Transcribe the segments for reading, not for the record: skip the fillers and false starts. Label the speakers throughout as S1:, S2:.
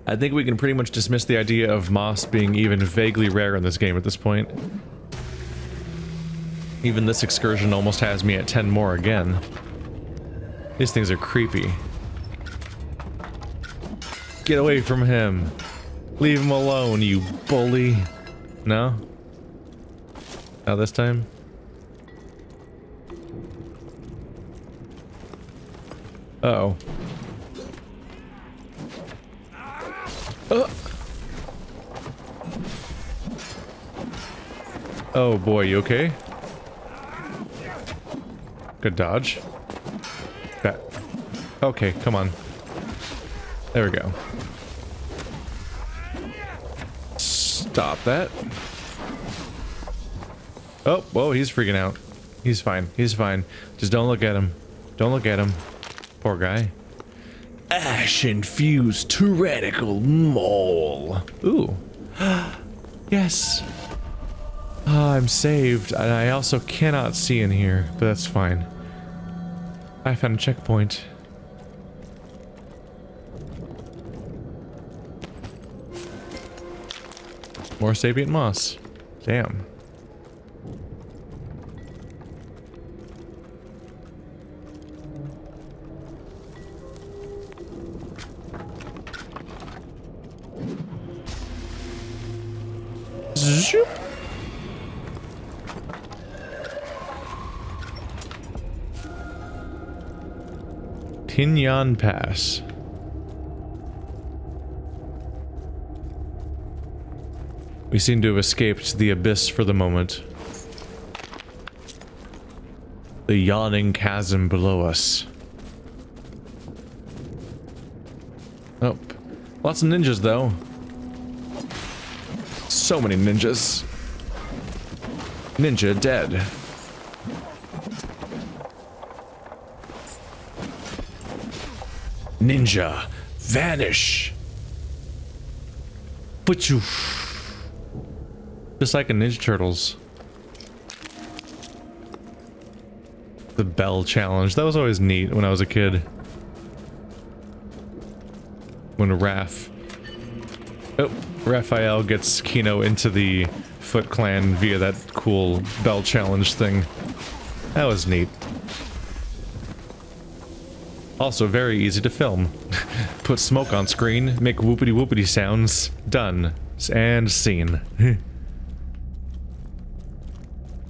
S1: I think we can pretty much dismiss the idea of moss being even vaguely rare in this game at this point. Even this excursion almost has me at 10 more again. These things are creepy. Get away from him. Leave him alone, you bully. No? Not this time? Uh-oh. Oh boy, you okay? Good dodge. That. Okay, come on. There we go. Stop that. Oh, whoa, he's freaking out. He's fine. He's fine. Just don't look at him. Don't look at him. Poor guy. Ash-infused tyrannical mole. Ooh. Yes. I'm saved. And I also cannot see in here, but that's fine. I found a checkpoint. More sapient moss. Damn. Zoop. Pinyon Pass. We seem to have escaped the abyss for the moment. The yawning chasm below us. Oh, lots of ninjas though. So many ninjas. Ninja dead. Ninja, vanish. But you. Just like in Ninja Turtles. The bell challenge. That was always neat when I was a kid. When Raphael gets Kino into the Foot Clan via that cool bell challenge thing. That was neat. Also very easy to film. Put smoke on screen, make whoopity whoopity sounds, done. And scene.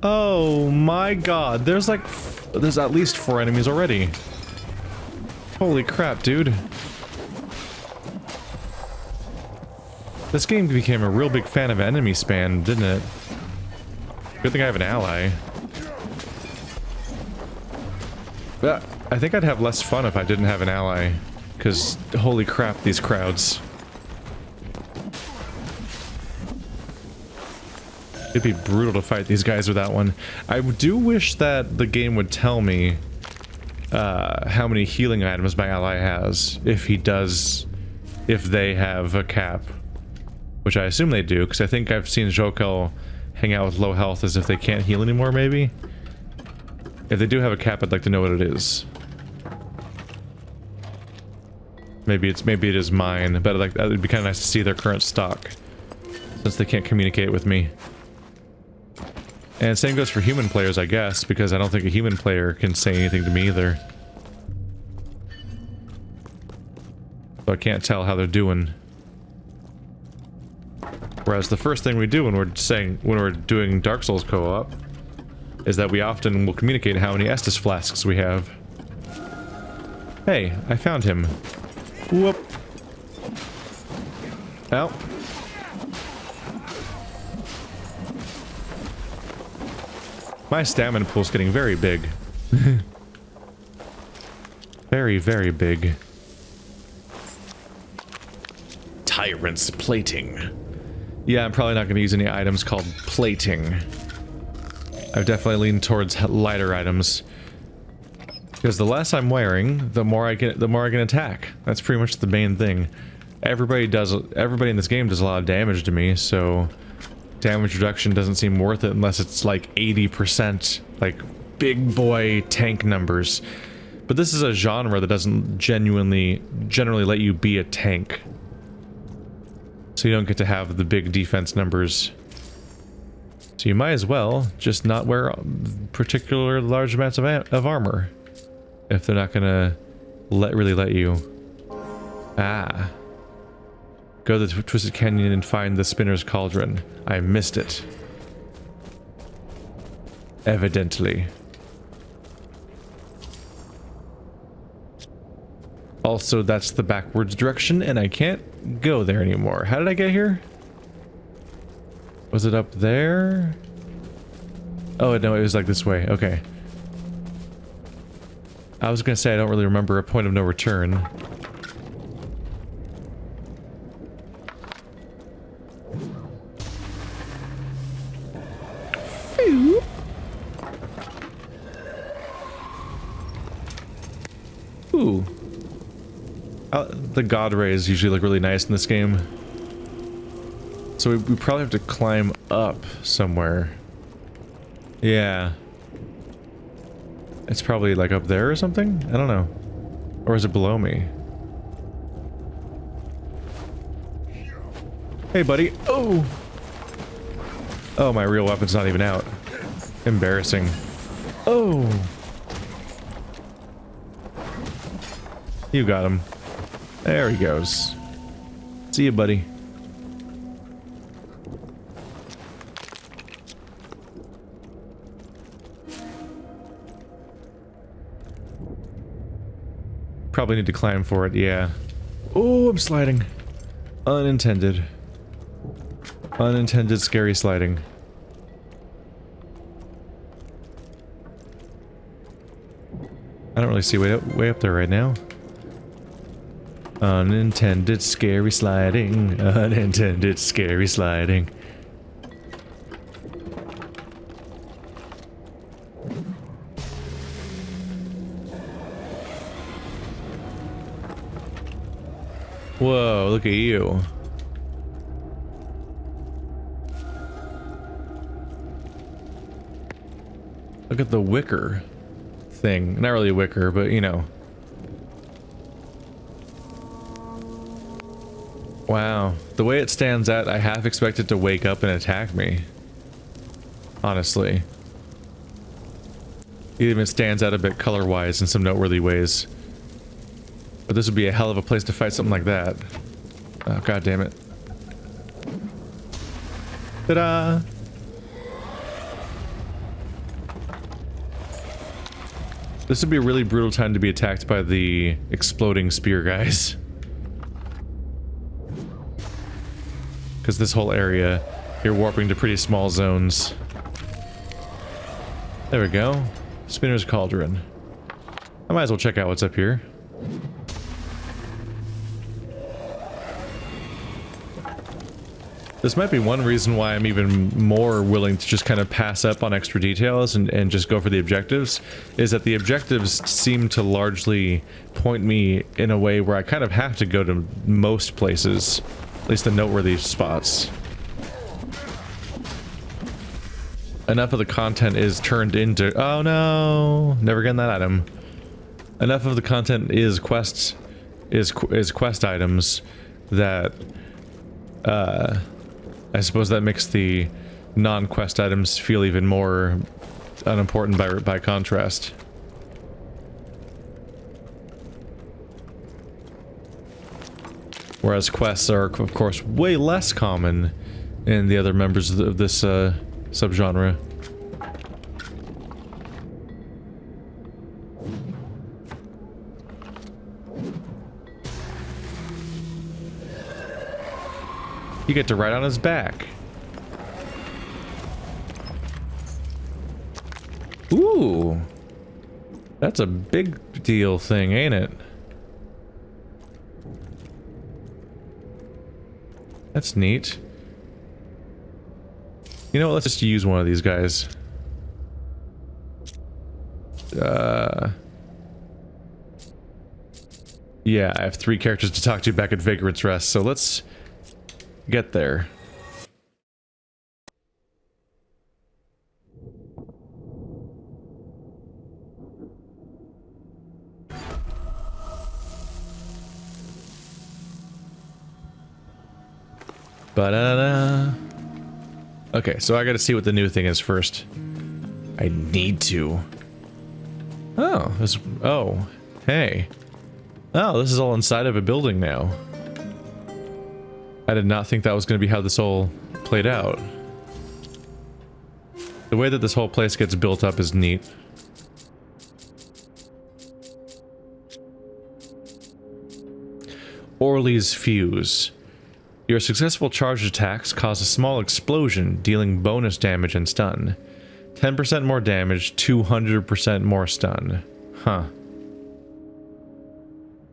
S1: Oh my god, there's at least 4 enemies already. Holy crap, dude. This game became a real big fan of enemy spam, didn't it? Good thing I have an ally. But I think I'd have less fun if I didn't have an ally. Because, holy crap, these crowds. It'd be brutal to fight these guys without one. I do wish that the game would tell me how many healing items my ally has. If they have a cap. Which I assume they do, because I think I've seen Jokel hang out with low health as if they can't heal anymore, maybe? If they do have a cap, I'd like to know what it is. Maybe it is mine, but it would be kind of nice to see their current stock. Since they can't communicate with me. And same goes for human players, I guess, because I don't think a human player can say anything to me either. So I can't tell how they're doing. Whereas the first thing we do when we're doing Dark Souls co-op is that we often will communicate how many Estus flasks we have. Hey, I found him. Whoop. Ow. My stamina pool's getting very big. Very, very big. Tyrant's plating. Yeah, I'm probably not going to use any items called plating. I've definitely leaned towards lighter items. Because the less I'm wearing, the more I can attack. That's pretty much the main thing. Everybody in this game does a lot of damage to me, so damage reduction doesn't seem worth it unless it's like 80%, like big boy tank numbers. But this is a genre that doesn't generally let you be a tank. So you don't get to have the big defense numbers. So you might as well just not wear particular large amounts of armor. If they're not gonna really let you. Ah. Go to the Twisted Canyon and find the Spinner's Cauldron. I missed it. Evidently. Also, that's the backwards direction, and I can't go there anymore. How did I get here? Was it up there? Oh, no, it was like this way. Okay. I was gonna say I don't really remember a point of no return. Phew. Ooh. The god rays usually look really nice in this game. So we probably have to climb up somewhere. Yeah. It's probably like up there or something? I don't know. Or is it below me? Hey, buddy. Oh! Oh, my real weapon's not even out. Embarrassing. Oh! You got him. There he goes. See you, buddy. Probably need to climb for it, yeah. Oh, I'm sliding. Unintended. Unintended scary sliding. I don't really see way up there right now. Unintended scary sliding. Unintended scary sliding. Whoa, look at you. Look at the wicker thing. Not really a wicker, but you know. Wow. The way it stands out, I half expect it to wake up and attack me. Honestly. It even stands out a bit color-wise in some noteworthy ways. But this would be a hell of a place to fight something like that. Oh, god damn it. Ta-da! This would be a really brutal time to be attacked by the exploding spear guys. Because this whole area, you're warping to pretty small zones. There we go. Spinner's Cauldron. I might as well check out what's up here. This might be one reason why I'm even more willing to just kind of pass up on extra details and just go for the objectives, is that the objectives seem to largely point me in a way where I kind of have to go to most places. At least the noteworthy spots. Enough of the content is turned into... Oh no! Never getting that item. Enough of the content is quests... is quest items that... I suppose that makes the non-quest items feel even more unimportant by contrast. Whereas quests are, of course, way less common in the other members of this subgenre. You get to ride on his back. Ooh. That's a big deal thing, ain't it? That's neat. You know what, let's just use one of these guys. Yeah, I have 3 characters to talk to back at Vagrant's Rest, so let's get there. Ba-da-da. Okay, so I gotta see what the new thing is first. I need to. Oh, this. Oh, hey. Oh, this is all inside of a building now. I did not think that was going to be how this all played out. The way that this whole place gets built up is neat. Orly's fuse. Your successful charge attacks cause a small explosion, dealing bonus damage and stun. 10% more damage, 200% more stun. Huh.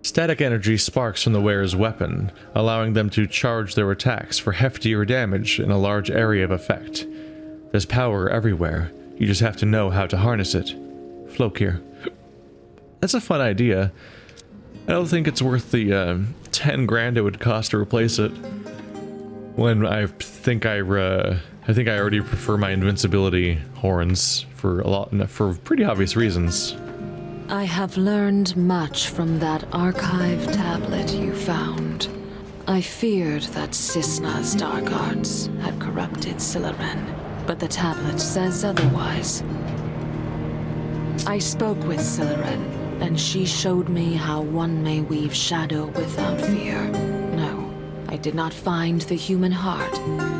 S1: Static energy sparks from the wearer's weapon, allowing them to charge their attacks for heftier damage in a large area of effect. There's power everywhere, you just have to know how to harness it. Flokir. That's a fun idea. I don't think it's worth the 10 grand it would cost to replace it. When I think I already prefer my invincibility horns for pretty obvious reasons.
S2: I have learned much from that archive tablet you found. I feared that Cisna's dark arts had corrupted Silaren, but the tablet says otherwise. I spoke with Silaren, and she showed me how one may weave shadow without fear. No, I did not find the human heart.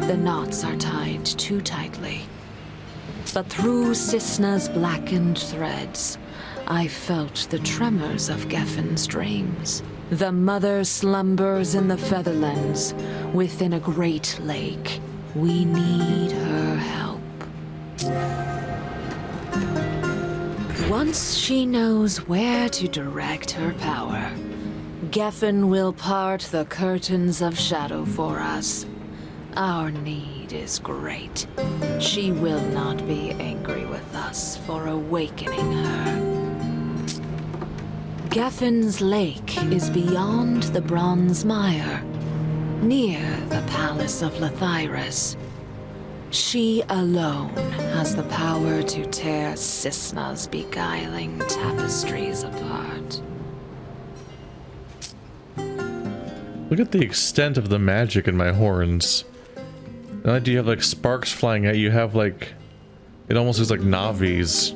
S2: The knots are tied too tightly. But through Cisna's blackened threads, I felt the tremors of Geffin's dreams. The mother slumbers in the Featherlands, within a great lake. We need her help. Once she knows where to direct her power, Geffen will part the curtains of shadow for us. Our need is great. She will not be angry with us for awakening her. Geffin's lake is beyond the Bronze Mire, near the Palace of Lethyrus. She alone has the power to tear Cisna's beguiling tapestries apart.
S1: Look at the extent of the magic in my horns. Not only do you have like sparks flying at you, have like, it almost looks like Navis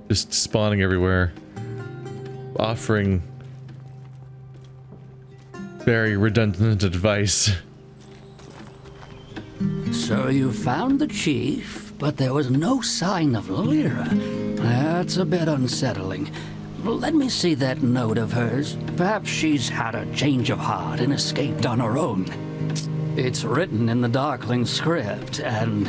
S1: just spawning everywhere, offering very redundant advice.
S3: So you found the chief, but there was no sign of Lyra. That's a bit unsettling. Let me see that note of hers. Perhaps she's had a change of heart and escaped on her own. It's written in the Darkling script, and...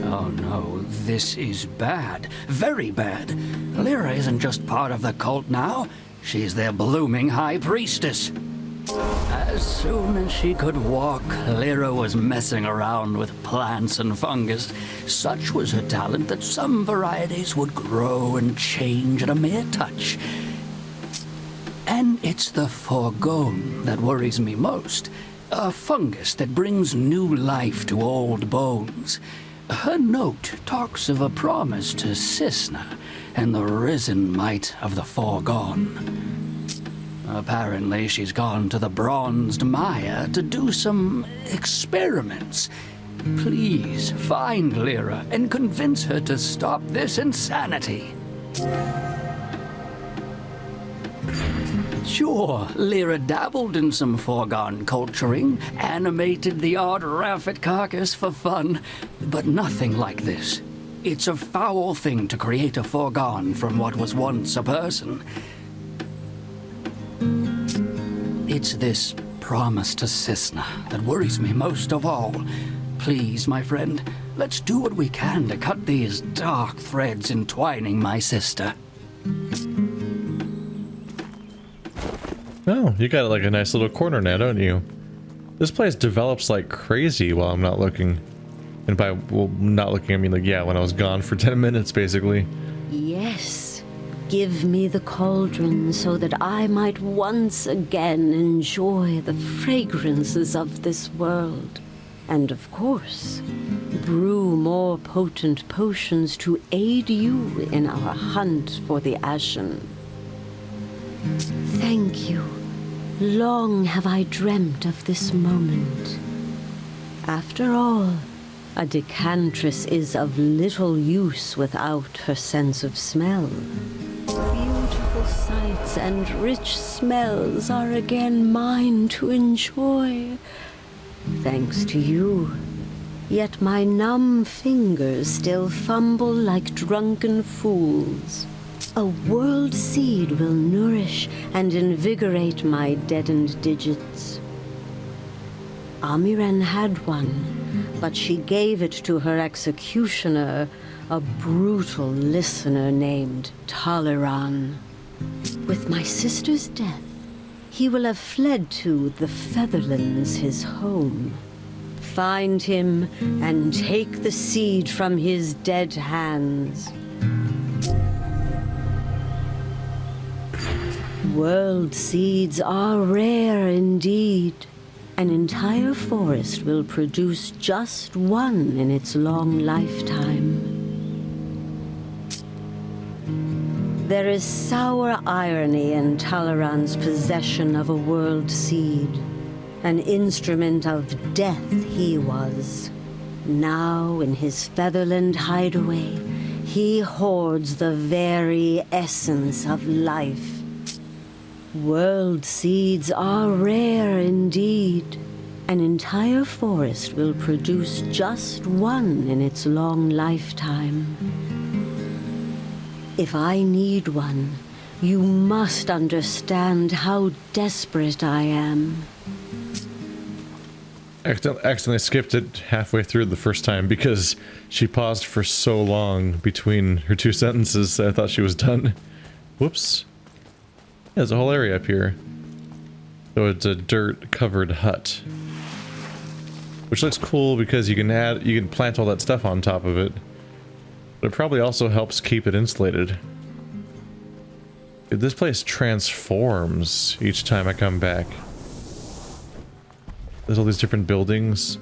S3: oh no, this is bad. Very bad. Lyra isn't just part of the cult now. She's their blooming high priestess. As soon as she could walk, Lyra was messing around with plants and fungus. Such was her talent that some varieties would grow and change at a mere touch. And it's the Forgone that worries me most. A fungus that brings new life to old bones. Her note talks of a promise to Cisna and the risen might of the Forgone. Apparently, she's gone to the Bronzed Mire to do some experiments. Please, find Lyra and convince her to stop this insanity. Sure, Lyra dabbled in some Forgone culturing, animated the odd Raffet carcass for fun, but nothing like this. It's a foul thing to create a Forgone from what was once a person. It's this promise to Cisna that worries me most of all. Please, my friend, let's do what we can to cut these dark threads entwining my sister.
S1: Oh, you got like a nice little corner now, don't you? This place develops like crazy while I'm not looking. And by, well, not looking, I mean like, yeah, when I was gone for 10 minutes, basically.
S4: Yes. Give me the cauldron so that I might once again enjoy the fragrances of this world. And of course, brew more potent potions to aid you in our hunt for the Ashen. Thank you. Long have I dreamt of this moment. After all, a decantress is of little use without her sense of smell. Beautiful sights and rich smells are again mine to enjoy, thanks to you. Yet my numb fingers still fumble like drunken fools. A world seed will nourish and invigorate my deadened digits. Amiren had one, but she gave it to her executioner, a brutal listener named Taleran. With my sister's death, he will have fled to the Featherlands, his home. Find him and take the seed from his dead hands. World seeds are rare indeed. An entire forest will produce just one in its long lifetime. There is sour irony in Taleran's possession of a world seed. An instrument of death he was. Now, in his Featherland hideaway, he hoards the very essence of life. World seeds are rare indeed. An entire forest will produce just one in its long lifetime. If I need one, you must understand how desperate I am.
S1: Accidentally skipped it halfway through the first time because she paused for so long between her two sentences that I thought she was done. Whoops. There's a whole area up here. So it's a dirt-covered hut. Which looks cool because you can plant all that stuff on top of it. But it probably also helps keep it insulated. This place transforms each time I come back. There's all these different buildings.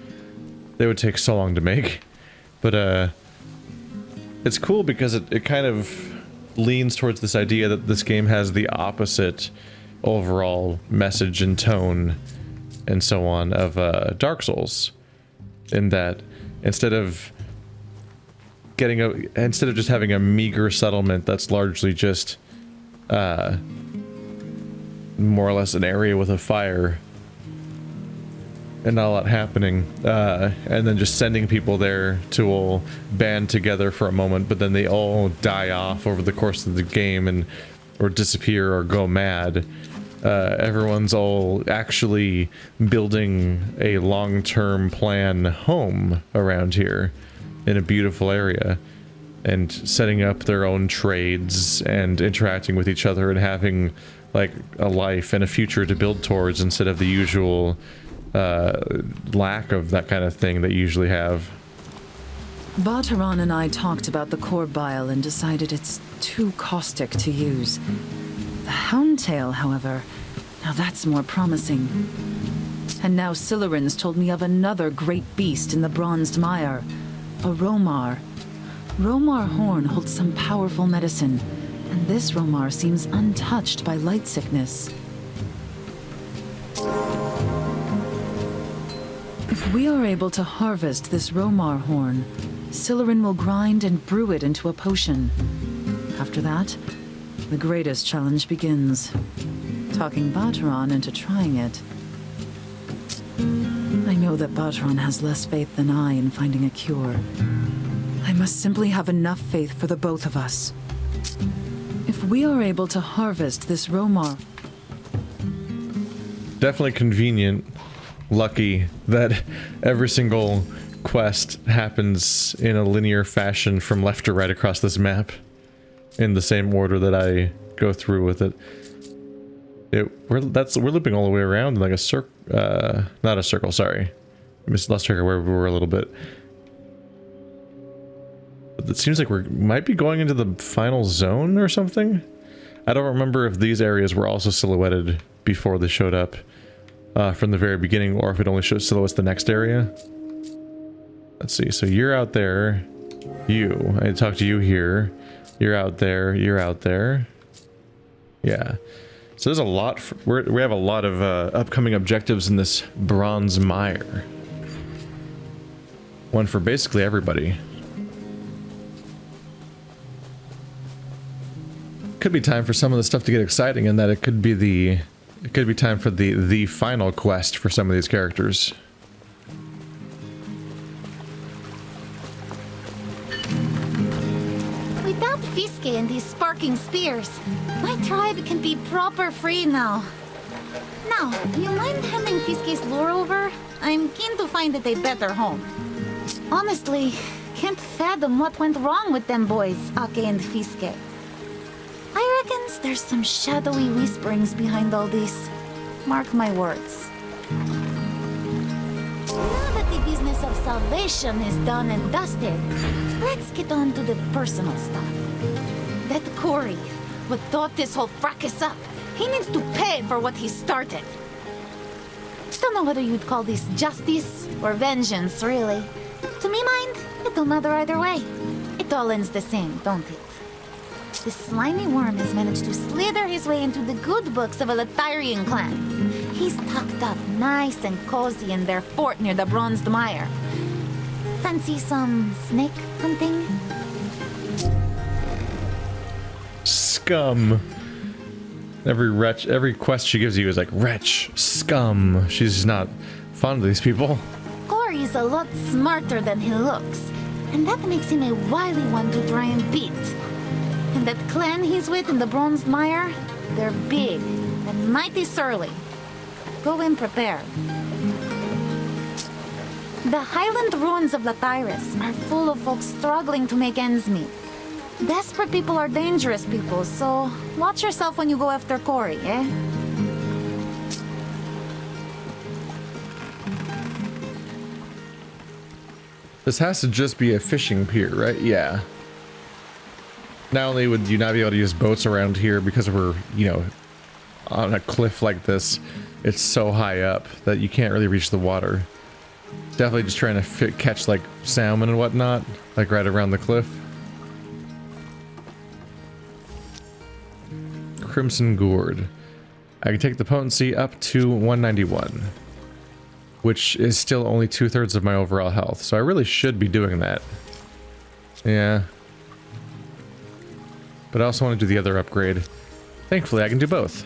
S1: They would take so long to make. But it's cool because it kind of leans towards this idea that this game has the opposite overall message and tone and so on of Dark Souls, in that instead of just having a meager settlement that's largely just more or less an area with a fire and not a lot happening, and then just sending people there to all band together for a moment, but then they all die off over the course of the game or disappear or go mad. Everyone's all actually building a long-term plan home around here in a beautiful area and setting up their own trades and interacting with each other and having like a life and a future to build towards instead of the usual lack of that kind of thing that you usually have.
S5: Barteron and I talked about the core bile and decided it's too caustic to use. The Houndtail, however, now that's more promising. And now Sileran's told me of another great beast in the Bronzed Mire, a Romar. Romar horn holds some powerful medicine, and this Romar seems untouched by light sickness. If we are able to harvest this Romar horn, Sileran will grind and brew it into a potion. After that, the greatest challenge begins. Talking Barteron into trying it. I know that Barteron has less faith than I in finding a cure. I must simply have enough faith for the both of us. If we are able to harvest this Romar...
S1: Definitely convenient, lucky that every single quest happens in a linear fashion from left to right across this map in the same order that I go through with it. We're looping all the way around in like a circle, not a circle, sorry. I lost track of where we were a little bit. But it seems like we might be going into the final zone or something. I don't remember if these areas were also silhouetted before they showed up from the very beginning, or if it only shows silhouettes the next area. Let's see, so you're out there. I talked to you here. You're out there. You're out there. Yeah. So there's a lot. We have a lot of upcoming objectives in this Bronze Mire. One for basically everybody. Could be time for some of the stuff to get exciting, and that it could be time for the final quest for some of these characters.
S6: Without Fiske and these sparking spears, my tribe can be proper free now. Now, you mind handing Fiske's lure over? I'm keen to find it a better home. Honestly, can't fathom what went wrong with them boys, Ake and Fiske. I reckons there's some shadowy whisperings behind all this. Mark my words. Now that the business of salvation is done and dusted, let's get on to the personal stuff. That Corey, what thought this whole fracas up, he needs to pay for what he started. Don't know whether you'd call this justice or vengeance, really. To me mind, it don't matter either way. It all ends the same, don't it? The slimy worm has managed to slither his way into the good books of a Latyrian clan. He's tucked up nice and cozy in their fort near the Bronzed Mire. Fancy some snake hunting?
S1: Scum. Every quest she gives you is like, wretch, scum. She's just not fond of these people.
S6: Corey's a lot smarter than he looks, and that makes him a wily one to try and beat. And that clan he's with in the Bronzed Mire, they're big and mighty surly. Go in prepared. The highland ruins of Latyrus are full of folks struggling to make ends meet. Desperate people are dangerous people, so watch yourself when you go after Corey, eh?
S1: This has to just be a fishing pier, right? Yeah. Not only would you not be able to use boats around here because we're, you know, on a cliff like this, it's so high up that you can't really reach the water. Definitely just trying to catch like salmon and whatnot, like right around the cliff. Crimson Gourd. I can take the potency up to 191, which is still only 2/3 of my overall health, so I really should be doing that. Yeah. But I also want to do the other upgrade. Thankfully, I can do both.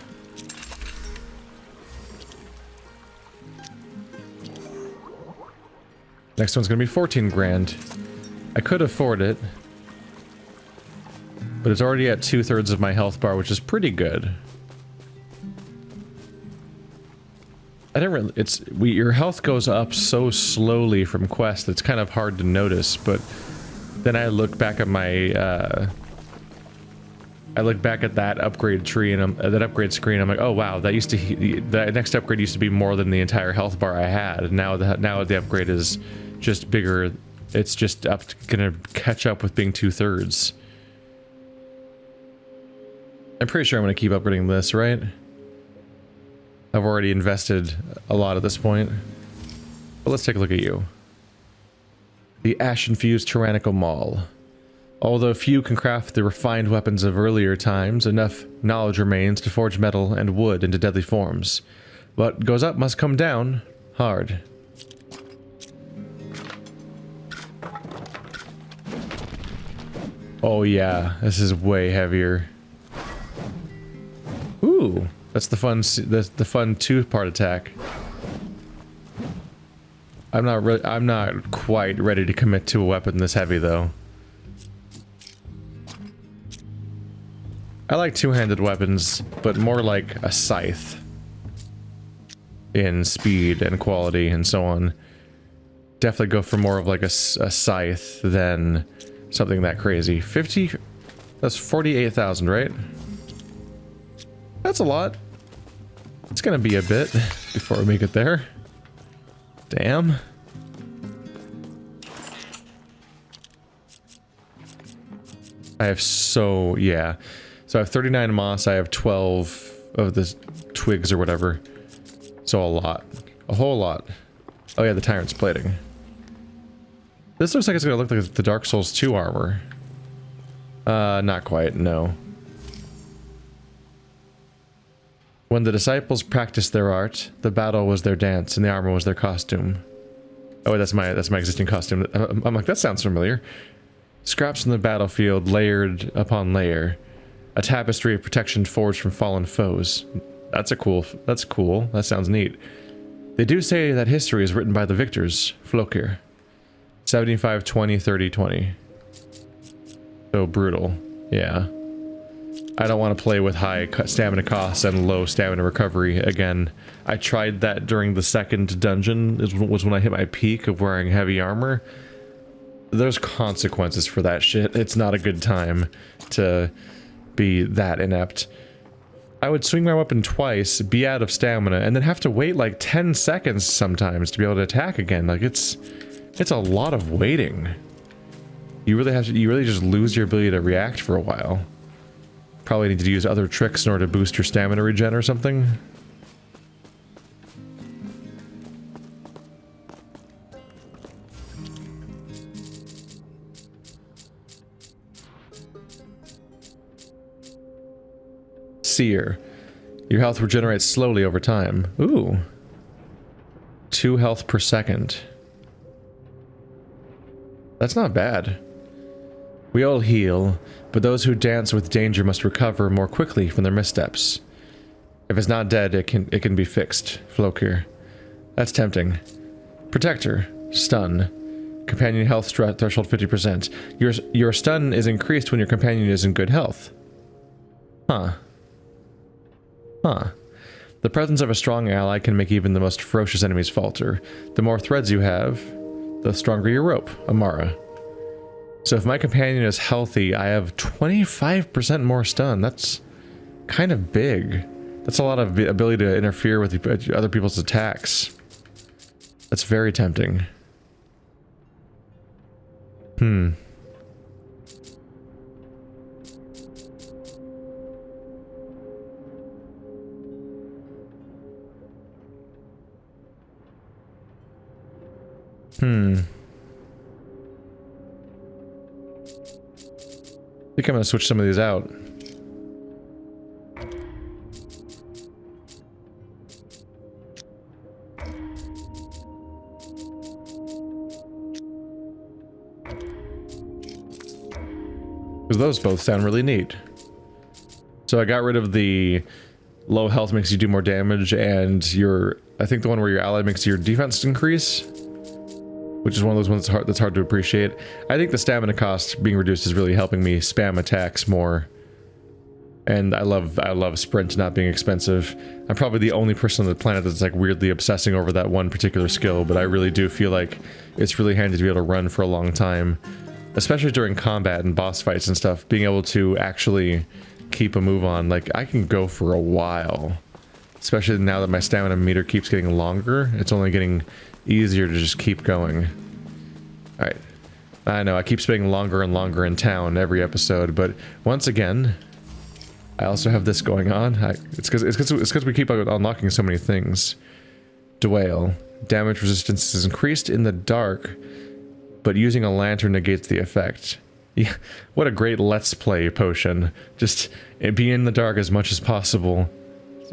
S1: Next one's gonna be 14 grand. I could afford it, but it's already at 2/3 of my health bar, which is pretty good. I didn't really, your health goes up so slowly from quests, it's kind of hard to notice, but then I look back at my, I look back at that upgrade tree and that upgrade screen. I'm like, oh wow, that used to the next upgrade used to be more than the entire health bar I had. And now the upgrade is just bigger. It's just gonna catch up with being 2/3. I'm pretty sure I'm gonna keep upgrading this, right? I've already invested a lot at this point. But let's take a look at you. The Ashen-fused tyrannical maul. Although few can craft the refined weapons of earlier times, enough knowledge remains to forge metal and wood into deadly forms. What goes up must come down hard. Oh yeah, this is way heavier. Ooh, that's the fun 2-part attack. I'm not quite ready to commit to a weapon this heavy though. I like two-handed weapons, but more like a scythe in speed and quality and so on. Definitely go for more of like a scythe than something that crazy. 50, that's 48,000, right? That's a lot. It's gonna be a bit before we make it there. Damn. I have yeah. So I have 39 moss, I have 12 of the twigs or whatever. So a lot. A whole lot. Oh yeah, the Tyrant's plating. This looks like it's gonna look like the Dark Souls 2 armor. Not quite, no. When the disciples practiced their art, the battle was their dance and the armor was their costume. Oh, that's my existing costume. I'm like, that sounds familiar. Scraps from the battlefield, layered upon layer. A tapestry of protection forged from fallen foes. That's cool. That sounds neat. They do say that history is written by the victors. Flokir. 75, 20, 30, 20. So brutal. Yeah. I don't want to play with high stamina costs and low stamina recovery again. I tried that during the second dungeon, was when I hit my peak of wearing heavy armor. There's consequences for that shit. It's not a good time to be that inept. I would swing my weapon twice, be out of stamina, and then have to wait like 10 seconds sometimes to be able to attack again. Like it's a lot of waiting. You really just lose your ability to react for a while. Probably need to use other tricks in order to boost your stamina regen or something. Seer. Your health regenerates slowly over time. Ooh. 2 health per second. That's not bad. We all heal, but those who dance with danger must recover more quickly from their missteps. If it's not dead, it can be fixed. Flokir. That's tempting. Protector. Stun. Companion health threshold 50%. Your stun is increased when your companion is in good health. Huh. Huh. The presence of a strong ally can make even the most ferocious enemies falter. The more threads you have, the stronger your rope. Amara. So if my companion is healthy, I have 25% more stun. That's kind of big. That's a lot of ability to interfere with other people's attacks. That's very tempting. Hmm. I think I'm gonna switch some of these out. Because those both sound really neat. So I got rid of the low health makes you do more damage, and I think the one where your ally makes your defense increase, which is one of those ones that's hard to appreciate. I think the stamina cost being reduced is really helping me spam attacks more. And I love sprint not being expensive. I'm probably the only person on the planet that's like weirdly obsessing over that one particular skill, but I really do feel like it's really handy to be able to run for a long time. Especially during combat and boss fights and stuff, being able to actually keep a move on. Like, I can go for a while. Especially now that my stamina meter keeps getting longer, it's only getting easier to just keep going. Alright. I know, I keep spending longer and longer in town every episode, but once again, I also have this going on. It's because we keep unlocking so many things. Dwale. Damage resistance is increased in the dark, but using a lantern negates the effect. Yeah, what a great let's play potion. Just be in the dark as much as possible,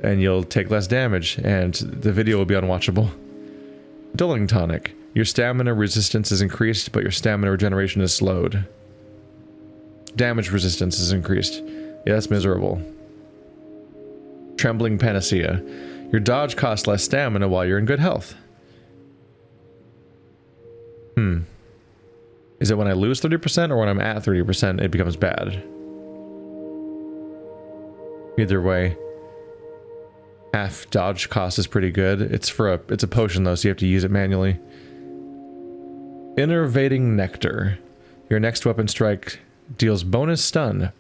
S1: and you'll take less damage, and the video will be unwatchable. Dulling tonic. Your stamina resistance is increased, but your stamina regeneration is slowed. Damage resistance is increased. Yeah, that's miserable. Trembling panacea. Your dodge costs less stamina while you're in good health. Is it when I lose 30% or when I'm at 30% it becomes bad? Either way. Half dodge cost is pretty good. It's a potion though, so you have to use it manually. Innervating nectar. Your next weapon strike deals bonus stun.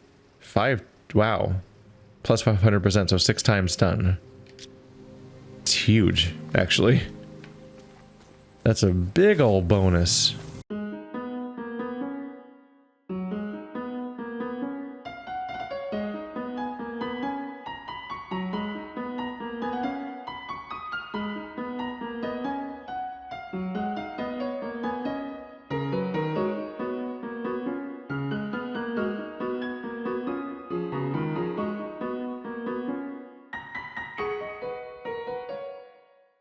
S1: Wow. Plus 500%, so 6 times stun. It's huge, actually. That's a big ol' bonus.